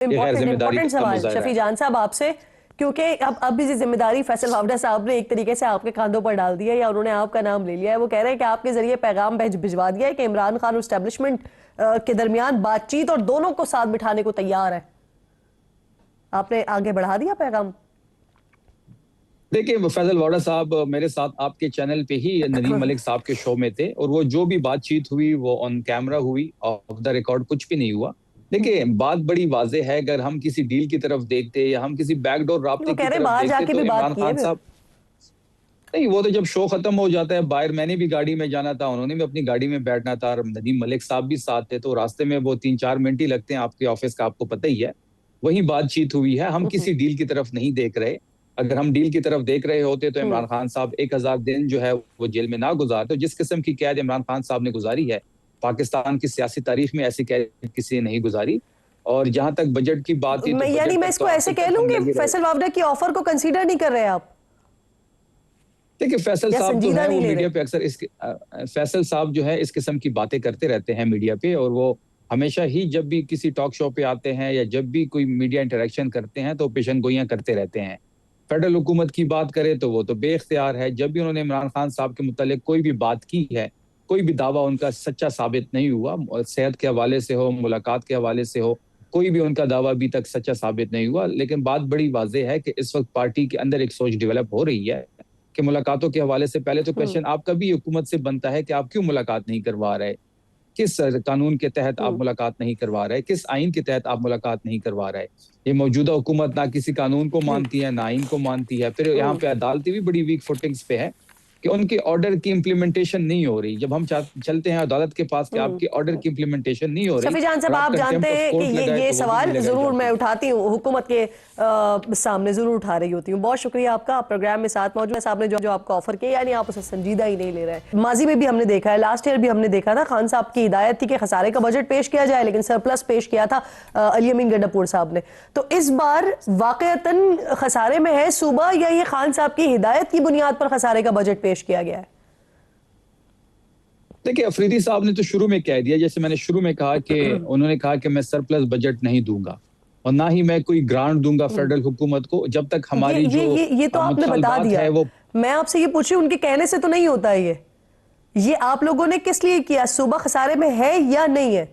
Important सवाल मुजाहरा शफी है। जान साहब आपसे, क्योंकि अब भी जिम्मेदारी फैसल वावड़ा साहब ने एक तरीके से आपके कांधों पर डाल दी है, या उन्होंने आपका नाम ले लिया है। वो कह रहे हैं कि आपके जरिए पैगाम भिजवा दिया है कि इमरान खान और एस्टेब्लिशमेंट के दरमियान बातचीत और दोनों को साथ बिठाने को तैयार है। आपने आगे बढ़ा दिया पैगाम। देखिए, फैजल वाड़ा साहब मेरे साथ आपके चैनल पे ही नदीम मलिक साहब के शो में थे, और वो जो भी बातचीत हुई वो ऑन कैमरा हुई, ऑफ द रिकॉर्ड कुछ भी नहीं हुआ। देखिए, बात बड़ी वाजे है, अगर हम किसी डील की तरफ देखते या हम किसी बैकडोर वो राब्ते कह की रहे हैं तरफ बाहर देखते जाके तो भी बात इमरान की है खान फिर। साहब, नहीं, वो तो जब शो खत्म हो जाता है, बाहर मैंने भी गाड़ी में जाना था, उन्होंने भी अपनी गाड़ी में बैठना था, और नदीम मलिक साहब भी साथ थे, तो रास्ते में वो 3-4 मिनट ही लगते हैं आपके ऑफिस का, आपको पता ही है। वही बातचीत हुई है, हम किसी डील की तरफ नहीं देख रहे। अगर हम डील की तरफ देख रहे होते तो इमरान खान साहब 1000 दिन जो है वो जेल में ना गुजारते। जिस किस्म की कैद इमरान खान साहब ने गुजारी है, पाकिस्तान की सियासी तारीख में ऐसी कैद किसी ने नहीं गुजारी। और जहां तक बजट की बात थी, तो यानी बजट मैं तक तो इसको आज ऐसे तक कह हम लूं कि लगे रहे। फैसल वावड़ा की ऑफर को कंसीडर नहीं कर रहे आप, देखिए, फैसल या साहब जो संजीदा है नहीं वो ले मीडिया रहे। पे अक्सर फैसल साहब जो है इस किस्म की बातें करते रहते हैं मीडिया पे, और वो हमेशा ही जब भी किसी टॉक शो पे आते हैं या जब भी कोई मीडिया इंटरेक्शन करते हैं तो पेशन गोइयां करते रहते हैं। फेडरल हुकूमत की बात करें तो वो तो बेख्तियार है, जब भी उन्होंने इमरान खान साहब के मुतालिक कोई भी बात की है, कोई भी दावा उनका सच्चा साबित नहीं हुआ। सेहत के हवाले से हो, मुलाकात के हवाले से हो, कोई भी उनका दावा अभी तक सच्चा साबित नहीं हुआ। लेकिन बात बड़ी वाज़ेह है कि इस वक्त पार्टी के अंदर एक सोच डेवलप हो रही है कि मुलाकातों के हवाले से पहले तो क्वेश्चन आपका भी हुकूमत से बनता है कि आप क्यों मुलाकात नहीं करवा रहे, किस कानून के तहत आप मुलाकात नहीं करवा रहे, किस आइन के तहत आप मुलाकात नहीं करवा रहे। ये मौजूदा हुकूमत ना किसी कानून को मानती है, ना आइन को मानती है। फिर यहाँ पे अदालतें भी बड़ी वीक फुटिंग्स पे है कि उनके ऑर्डर की इम्प्लीमेंटेशन नहीं हो रही। जब हम चलते हैं अदालत के पास कि आपके ऑर्डर की इम्प्लीमेंटेशन नहीं हो रही, शफी जान और साहब, आप आप जानते कंटेम्प्ट ऑफ हैं कि कोर्ट लगाए ये तो वो भी नहीं सवाल लगाई जरूर मैं जाती। उठाती हूँ, हुकूमत के सामने जरूर उठा रही होती हूँ। बहुत शुक्रिया आपका, आप प्रोग्राम में साथ मौजूद है। साहब ने जो आपको ऑफर किया, यानी आप उसे संजीदा ही नहीं ले रहे। माजी में भी हमने देखा है, लास्ट ईयर भी हमने देखा था, खान साहब की हिदायत थी कि खसारे का बजट पेश किया जाए, लेकिन सरप्लस पेश किया था अली अमीन गड्डापुर साहब ने। तो इस बार वाकईतन खसारे में है सूबा, या ये खान साहब की हिदायत की बुनियाद पर खसारे का बजट पेश किया गया है? देखिए, अफरीदी साहब ने तो शुरू में कह दिया, जैसे मैंने शुरू में कहा कि उन्होंने कहा कि मैं सरप्लस बजट नहीं दूंगा और ना ही मैं कोई ग्रांट दूंगा फेडरल हुकूमत को, जब तक हमारी ये तो आपने बता मुतालबात दिया। है वो। मैं आपसे ये पूछ रही हूँ, उनके कहने से तो नहीं होता है ये आप लोगों ने किस लिए किया? सूबा खसारे में है या नहीं है?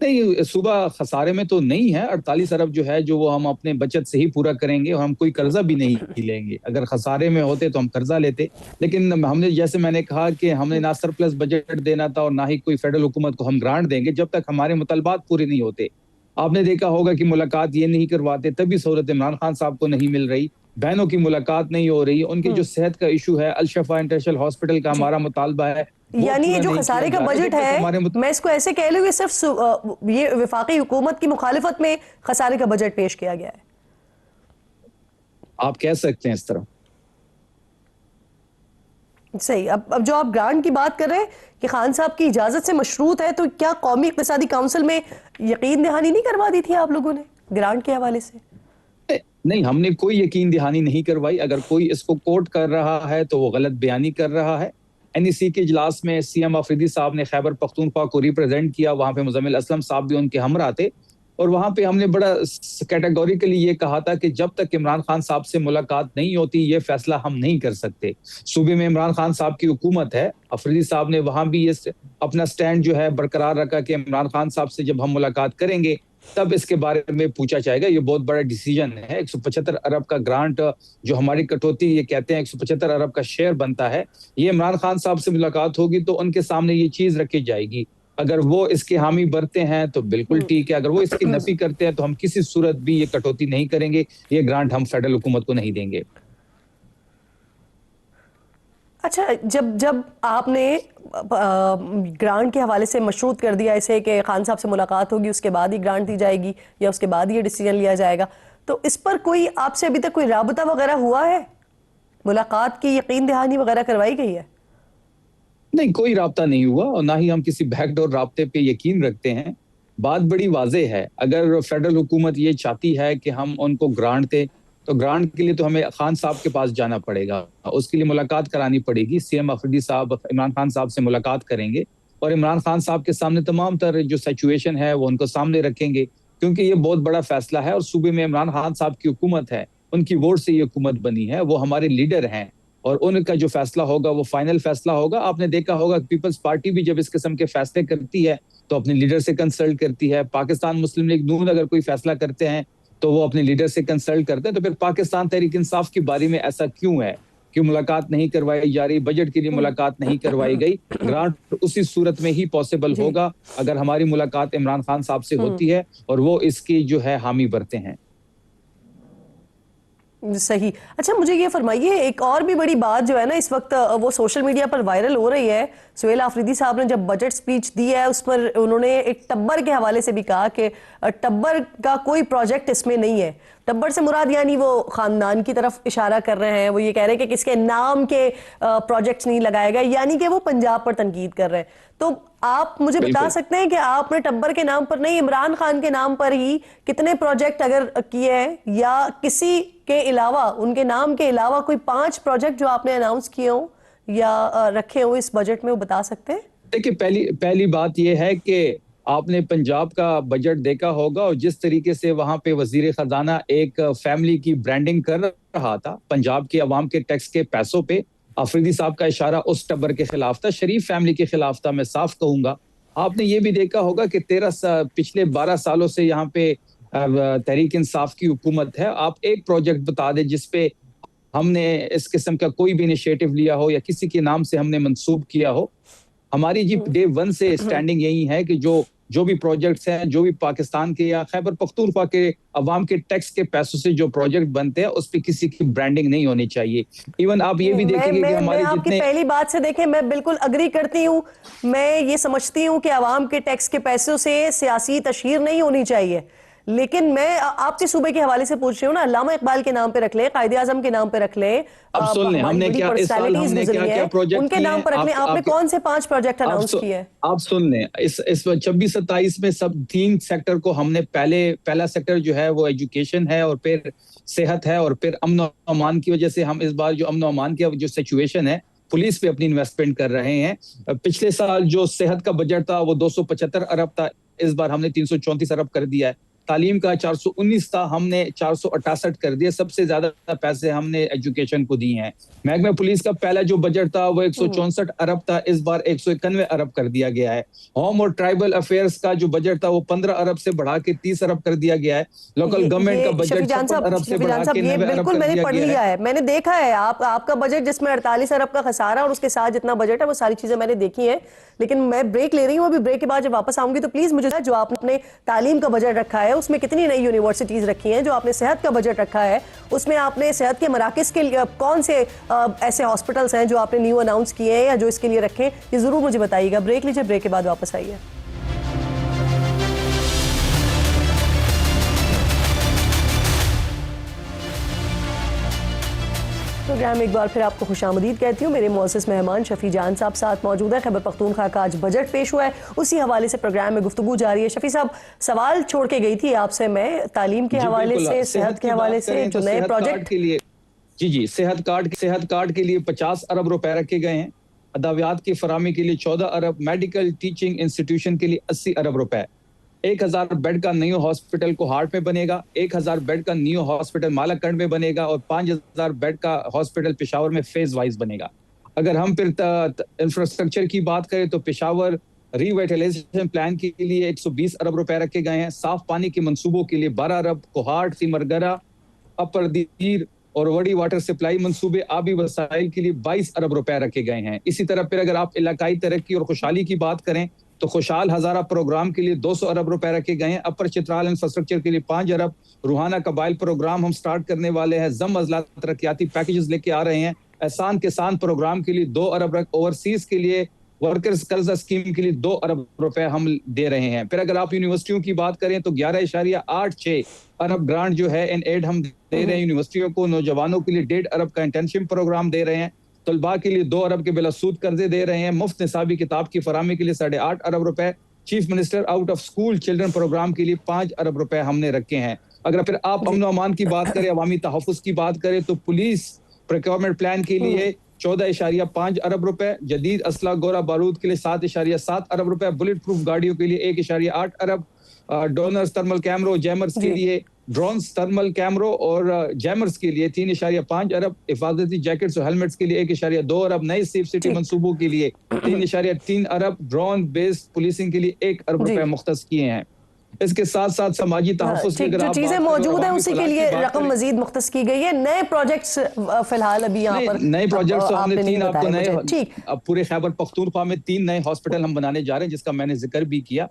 नहीं, सुबह खसारे में तो नहीं है। 48 अरब जो है जो वो हम अपने बचत से ही पूरा करेंगे, और हम कोई कर्जा भी नहीं लेंगे। अगर खसारे में होते तो हम कर्जा लेते, लेकिन हमने, जैसे मैंने कहा कि हमने ना सरप्लस बजट देना था और ना ही कोई फेडरल हुकूमत को हम ग्रांट देंगे जब तक हमारे मुतालबात पूरे नहीं होते। आपने देखा होगा कि मुलाकात ये नहीं करवाते तभी सहूलत इमरान खान साहब को नहीं मिल रही, बहनों की मुलाकात नहीं हो रही, उनकी जो सेहत का इशू है, अल-शफा इंटरनेशनल हॉस्पिटल का हमारा मुतालबा है वो यानी ये पूरा जो नहीं किया खसारे का जा रहा, बजट जब तक है, हमारे मैं इसको ऐसे कह लूँ, ये सिर्फ ये विफाकी हुकूमत की मुखालिफत में खसारे का बजट पेश किया गया है। आप कह सकते हैं इस तरह। सही। अब जो आप ग्रांट की बात कर रहे हैं कि खान साहब की इजाजत से मशरूत है, तो क्या कौमी इक़्तिसादी काउंसिल में यकीन दहानी नहीं करवा दी थी आप लोगों ने ग्रांट के हवाले से? नहीं, हमने कोई यकीन दहानी नहीं करवाई। अगर कोई इसको कोट कर रहा है तो वो गलत बयानी कर रहा है। एनईसी के इजलास में सीएम अफरीदी साहब ने खैबर पख्तूनख्वा को रिप्रेजेंट किया, वहां पे मुजम्मिल असलम साहब भी उनके हमरा थे, और वहां पे हमने बड़ा कैटेगोरिकली ये कहा था कि जब तक इमरान खान साहब से मुलाकात नहीं होती ये फैसला हम नहीं कर सकते। सूबे में इमरान खान साहब की हुकूमत है, अफरीदी साहब ने वहां भी ये अपना स्टैंड जो है बरकरार रखा कि इमरान खान साहब से जब हम मुलाकात करेंगे तब इसके बारे में पूछा जाएगा। ये बहुत बड़ा डिसीजन है। 175 अरब का ग्रांट, जो हमारी कटौती ये कहते हैं 175 अरब का शेयर बनता है, ये इमरान खान साहब से मुलाकात होगी तो उनके सामने ये चीज रखी जाएगी। अगर वो इसके हामी भरते हैं तो बिल्कुल ठीक है, अगर वो इसकी नफी करते हैं तो हम किसी सूरत भी ये कटौती नहीं करेंगे, ये ग्रांट हम फेडरल हुकूमत को नहीं देंगे। अच्छा, जब आपने ग्रांट के हवाले से मशरूत कर दिया इसे कि खान साहब से मुलाकात होगी उसके बाद ही ग्रांट दी जाएगी या उसके बाद ही ये डिसीजन लिया जाएगा, तो इस पर कोई आपसे अभी तक कोई राबता वगैरह हुआ है? मुलाकात की यकीन दहानी वगैरह करवाई गई है? नहीं, कोई राब्ता नहीं हुआ और ना ही हम किसी बैकडोर राब्ते पे यकीन रखते हैं। बात बड़ी वाजे है, अगर फेडरल हुकूमत ये चाहती है कि हम उनको ग्रांट दें तो ग्रांट के लिए तो हमें खान साहब के पास जाना पड़ेगा, उसके लिए मुलाकात करानी पड़ेगी। सीएम अफरीदी साहब इमरान खान साहब से मुलाकात करेंगे और इमरान खान साहब के सामने तमाम तरह जो सिचुएशन है वो उनको सामने रखेंगे। क्योंकि ये बहुत बड़ा फैसला है और सूबे में इमरान खान साहब की हुकूमत है, उनकी वोट से ये हुकूमत बनी है, वो हमारे लीडर हैं और उनका जो फैसला होगा वो फाइनल फैसला होगा। आपने देखा होगा पीपल्स पार्टी भी जब इस किस्म के फैसले करती है तो अपने लीडर से कंसल्ट करती है। पाकिस्तान मुस्लिम लीग नून अगर कोई फैसला करते हैं तो वो अपने लीडर से कंसल्ट करते हैं। तो फिर पाकिस्तान तहरीक इंसाफ की बारी में ऐसा क्यों है, क्यों मुलाकात नहीं करवाई जा रही, बजट के लिए मुलाकात नहीं करवाई गई? ग्रांट उसी सूरत में ही पॉसिबल जी। होगा अगर हमारी मुलाकात इमरान खान साहब से होती है और वो इसकी जो है हामी भरते हैं। सही। अच्छा, मुझे ये फरमाइए, एक और भी बड़ी बात जो है ना इस वक्त वो सोशल मीडिया पर वायरल हो रही है। सुहेल आफरीदी साहब ने जब बजट स्पीच दी है उस पर उन्होंने एक टब्बर के हवाले से भी कहा कि टब्बर का कोई प्रोजेक्ट इसमें नहीं है। टब्बर से मुराद यानी वो खानदान की तरफ इशारा कर रहे हैं। वो ये कह रहे हैं कि किसके नाम के प्रोजेक्ट्स नहीं लगाए गए, यानी कि वो पंजाब पर तनकीद कर रहे हैं। तो आप मुझे बता सकते हैं कि आपने टब्बर के नाम पर नहीं, इमरान खान के नाम पर ही कितने प्रोजेक्ट अगर किए हैं, या किसी के अलावा, उनके नाम के अलावा कोई 5 प्रोजेक्ट जो आपने अनाउंस किए हो या रखे हो इस बजट में, वो बता सकते हैं? देखिए, पहली बात यह है कि आपने पंजाब का बजट देखा होगा और जिस तरीके से वहां पे वजीर खजाना एक फैमिली की ब्रांडिंग कर रहा था पंजाब के अवाम के टैक्स के पैसों पे, अफरीदी साहब का इशारा उस टब्बर के खिलाफ था, शरीफ फैमिली के खिलाफ था, मैं साफ कहूंगा। आपने ये भी देखा होगा कि पिछले 12 सालों से यहाँ पे तहरीक इंसाफ की हुकूमत है। आप एक प्रोजेक्ट बता दें जिसपे हमने इस किस्म का कोई भी इनिशिएटिव लिया हो या किसी के नाम से हमने मंसूब किया हो। हमारी जी डे 1 से स्टैंडिंग यही है कि जो भी प्रोजेक्ट्स हैं, जो भी पाकिस्तान के या खैबर पख्तूनख्वा के अवाम के टैक्स के पैसों से जो प्रोजेक्ट बनते हैं उस पर किसी की ब्रांडिंग नहीं होनी चाहिए। इवन आप ये भी देखेंगे कि हमारे मैं आपकी पहली बात से देखें, मैं बिल्कुल अग्री करती हूँ। मैं ये समझती हूँ कि अवाम के टैक्स के पैसों से सियासी तशहीर नहीं होनी चाहिए, लेकिन मैं आपसे सूबे के हवाले से पूछ रही हूँ ना। अल्लामा इकबाल के नाम पे रख ले, कायदे आजम के नाम पे रख ले, अब सुन लें हमने क्या इस साल हमने क्या प्रोजेक्ट उनके नाम पर रख ले। आपने कौन से 5 प्रोजेक्ट अनाउंस किए हैं? आप सुन लें, इस 26-27 में सब 3 सेक्टर को हमने पहला सेक्टर जो है वो एजुकेशन है और फिर सेहत है और फिर अमन और अमान की वजह से हम इस बार जो अमन और अमान की जो सिचुएशन है पुलिस पे अपनी इन्वेस्टमेंट कर रहे हैं। पिछले साल जो सेहत का बजट था वो 275 अरब था, इस बार हमने 334 अरब कर दिया है। तालीम का 419 था, हमने 468 कर दिया। सबसे ज्यादा पैसे हमने एजुकेशन को दिए हैं। महकमा पुलिस का पहला जो बजट था वो 164 अरब था, इस बार 191 अरब कर दिया गया है। होम और ट्राइबल अफेयर्स का जो बजट था वो 15 अरब से बढ़ा के 30 अरब कर दिया गया है। लोकल गवर्नमेंट का बजट 56 अरब से बढ़ा के 90 अरब कर दिया गया है। मैंने देखा है आपका बजट जिसमें 48 अरब का खसारा और उसके साथ जितना बजट है वो सारी चीजें मैंने देखी है। लेकिन मैं ब्रेक ले रही हूँ, अभी ब्रेक के बाद जब वापस आऊंगी तो प्लीज मुझे जो आपने तालीम का बजट रखा है उसमें कितनी नई यूनिवर्सिटीज रखी हैं, जो आपने सेहत का बजट रखा है उसमें आपने सेहत के मराकज के लिए कौन से ऐसे हॉस्पिटल्स हैं जो आपने न्यू अनाउंस किए हैं या जो इसके लिए रखे, ये जरूर मुझे बताइएगा। ब्रेक लीजिए, ब्रेक के बाद वापस आइए। प्रोग्राम एक बार फिर आपको खुशामदीद कहती हूँ। मेरे मुअज़्ज़िज़ मेहमान शफी जान साहब साथ मौजूद है। खैबर पख्तूनख्वा का आज बजट पेश हुआ है, उसी हवाले से प्रोग्राम में गुफ्तगू जारी है। शफी साहब, सवाल छोड़ के गई थी आपसे मैं तालीम के हवाले से, सेहत के हवाले से, जो नए प्रोजेक्ट के लिए जी सेहत कार्ड के लिए 50 अरब रुपए रखे गए हैं। अदावियात की फरामी के लिए 14 अरब, मेडिकल टीचिंग इंस्टीट्यूशन के लिए 80 अरब रुपए, 1000 बेड का न्यू हॉस्पिटल कोहाट में बनेगा, 1000 बेड का न्यू हॉस्पिटल मालाकंड में बनेगा और 5000 बेड का हॉस्पिटल पेशावर में फेज वाइज बनेगा। अगर हम फिर इंफ्रास्ट्रक्चर की बात करें तो पेशावर रिवाइटलाइजेशन प्लान के लिए 120 अरब रुपए रखे गए हैं। साफ पानी के मंसूबों के लिए 12 अरब, कोहाट, सिमरगरा, अपर दीर और वड़ी वाटर सप्लाई मंसूबे आबी वसाइल के लिए 22 अरब रुपए रखे गए हैं। इसी तरह फिर अगर आप इलाकाई तरक्की और खुशहाली की बात करें तो खुशहाल हजारा प्रोग्राम के लिए 200 अरब रुपए रखे गए हैं। अपर चित्राल इंफ्रास्ट्रक्चर के लिए 5 अरब, रूहाना कबाइल प्रोग्राम हम स्टार्ट करने वाले हैं। जम अजला तरक्याती पैकेजेस लेके आ रहे हैं। एहसान किसान प्रोग्राम के लिए 2 अरब, ओवरसीज के लिए वर्कर्स कर्जा स्कीम के लिए 2 अरब रुपए हम दे रहे हैं। फिर अगर आप यूनिवर्सिटियों की बात करें तो 11.86 अरब ग्रांट जो है इन एड हम दे रहे हैं यूनिवर्सिटियों को। नौजवानों के लिए 1.5 अरब का इंटर्नशिप प्रोग्राम दे रहे हैं। तलबा के लिए 2 अरब के बिलासूद कर्जे दे रहे हैं। मुफ्त निसाबी किताब की फरामी के लिए 8.5 अरब रुपए। Chief minister out of school children program के लिए 5 अरब रुपए हमने रखे हैं। अगर फिर आप अमन अमान की बात करें, अवामी तहफ़्फ़ुज़ की बात करें तो पुलिस प्रोक्योरमेंट प्लान के लिए 14.5 अरब रुपए, जदीद असला गोरा बारूद के लिए 7.7 अरब रुपए, बुलेट प्रूफ गाड़ियों के लिए 1.8 अरब, ड्रोनर्स, थर्मल कैमरों, जैमर्स के लिए, ड्रोन्स, थर्मल कैमरों और जैमर्स के लिए 3.5 अरब, हिफाजती जैकेट्स और हेलमेट्स के लिए 1.2 अरब, नए सेफ सिटी मंसूबों के लिए 3.3 अरब, ड्रोन बेस्ड पुलिसिंग के लिए 1 अरब रुपए मुख्तस किए हैं। इसके साथ साथ समाजी तहफ़्फ़ुज़ की अगर जो आप चीजें मौजूद है उसी के लिए रकम मजीद मुख्तस की गई है। नए प्रोजेक्ट्स फिलहाल अभी यहाँ पर नए प्रोजेक्ट्स तो हमने 3 आपको नए, ठीक, अब पूरे खैबर पख्तूनख्वा में 3 नए हॉस्पिटल हम बनाने जा रहे हैं, जिसका मैंने जिक्र भी किया।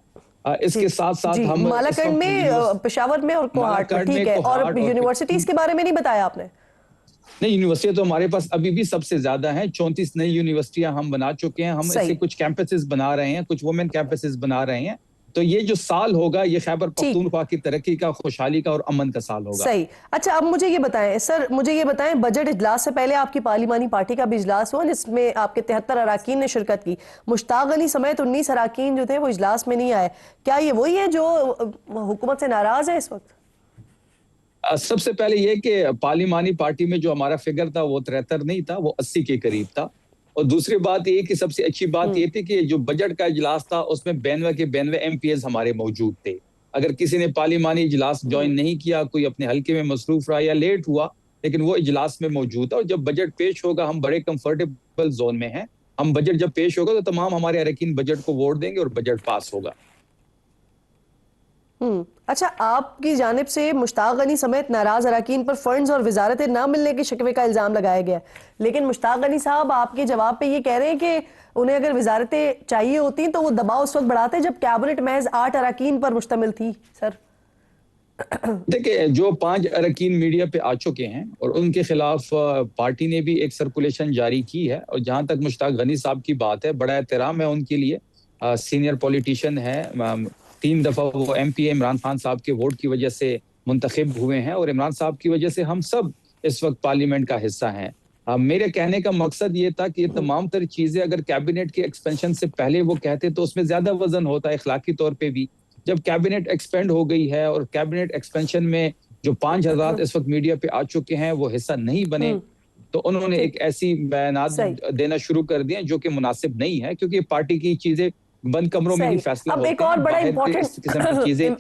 इसके साथ साथ हम मालाकंड में, पेशावर में और कोहाट में, ठीक है। और यूनिवर्सिटीज के बारे में नहीं बताया आपने? नहीं, यूनिवर्सिटी तो हमारे पास अभी भी सबसे ज्यादा है। 34 नई यूनिवर्सिटियां हम बना चुके हैं। हम इससे कुछ कैंपसेस बना रहे हैं, कुछ वुमेन कैंपसेस बना रहे हैं। तो ये जो साल होगा ये खैबर पख्तूनख्वा की तरक्की का, खुशहाली का और अमन का साल होगा। सही। अच्छा, अब मुझे ये बताएं सर, मुझे ये बताएं, बजट इजलास से पहले आपकी पार्लिमानी पार्टी का भी इजलास हुआ जिसमें आपके 73 अराकीन ने शिरकत की। मुश्ताक अली समेत 19 अराकीन जो थे वो इजलास में नहीं आए। क्या ये वही है जो हुकूमत से नाराज है इस वक्त? सबसे पहले ये कि पार्लिमानी पार्टी में जो हमारा फिगर था वो 73 नहीं था, वो 80 के करीब था। और दूसरी बात ये कि सबसे अच्छी बात ये थी कि जो बजट का इजलास था उसमें 92 के 92 एमपीएस हमारे मौजूद थे। अगर किसी ने पार्लिमानी इजलास ज्वाइन नहीं किया, कोई अपने हल्के में मसरूफ रहा या लेट हुआ, लेकिन वो इजलास में मौजूद है। और जब बजट पेश होगा हम बड़े कंफर्टेबल जोन में हैं। हम बजट जब पेश होगा तो तमाम हमारे अरकान बजट को वोट देंगे और बजट पास होगा। अच्छा, आपकी जानिब से मुश्ताक अली समेत नाराज अरकान पर फंड्स और वजारतें ना मिलने के शिकवे का इल्जाम लगाया गया, लेकिन मुश्ताक अली साहब आपके जवाब पे ये कह रहे हैं कि उन्हें अगर वजारतें चाहिए होती तो वो दबाव उस वक्त बढ़ाते जब कैबिनेट महज 8 अरकान पर मुश्तमिल थी। सर देखिए, जो 5 अरकान मीडिया पे आ चुके हैं और उनके खिलाफ पार्टी ने भी एक सर्कुलेशन जारी की है। और जहां तक मुश्ताक गनी साहब की बात है, बड़ा एहतराम है उनके लिए, सीनियर पॉलिटिशियन है। 3 दफा वो एमपी इमरान खान साहब के वोट की वजह से मुंतखब हुए हैं और इमरान साहब की वजह से हम सब इस वक्त पार्लियामेंट का हिस्सा हैं। मेरे कहने का मकसद ये था कि ये तमाम तरह चीजें अगर कैबिनेट के एक्सपेंशन से पहले वो कहते तो उसमें ज्यादा वजन होता है इखलाकी तौर पे भी। जब कैबिनेट एक्सपेंड हो गई है और कैबिनेट एक्सपेंशन में जो 5 हज़ार इस वक्त मीडिया पे आ चुके हैं वो हिस्सा नहीं बने, तो उन्होंने एक ऐसी बयानात देना शुरू कर दिए जो कि मुनासिब नहीं है, क्योंकि पार्टी की चीजें बंद कमरों में ही फैसला अब एक और बड़ा इंपॉर्टेंट चीजें